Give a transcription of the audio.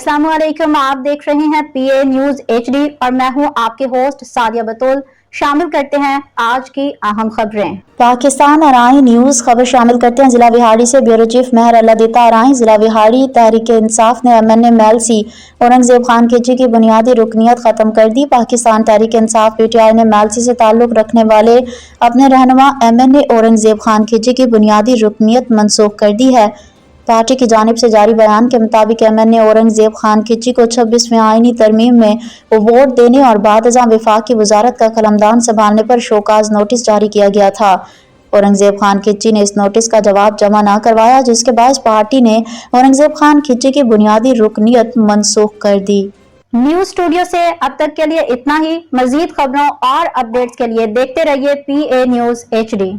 अस्सलाम वालेकुम, आप देख रहे हैं PA न्यूज HD और मैं हूं आपके होस्ट सादिया बतूल। शामिल करते हैं आज की अहम खबरें। पाकिस्तान आरआई न्यूज खबर शामिल करते हैं। जिला विहाड़ी से ब्यूरो चीफ मेहर अल्लाह देता आरआई। जिला विहाड़ी तहरीक इंसाफ ने MNA MLC औरंगजेब खान खिची की बुनियादी रुकनियत खत्म कर दी। पाकिस्तान तहरीक इंसाफ PTI ने MLC से ताल्लुक रखने वाले अपने रहनुमा MNA औरंगजेब खान खिची की बुनियादी रुकनियत मनसूख कर दी है। पार्टी की जानिब से जारी बयान के मुताबिक MNA औरंगजेब खान खिची को 26वें आईनी तरमीम में वोट देने और बादअज़ां वफाकी वजारत का कलमदान संभालने पर शोकाज नोटिस जारी किया गया था। औरंगजेब खान खिची ने इस नोटिस का जवाब जमा न करवाया, जिसके बायस पार्टी ने औरंगजेब खान खिची की बुनियादी रुकनियत मनसूख कर दी। न्यूज स्टूडियो से अब तक के लिए इतना ही। मजीद खबरों और अपडेट्स के लिए देखते रहिए PA न्यूज HD।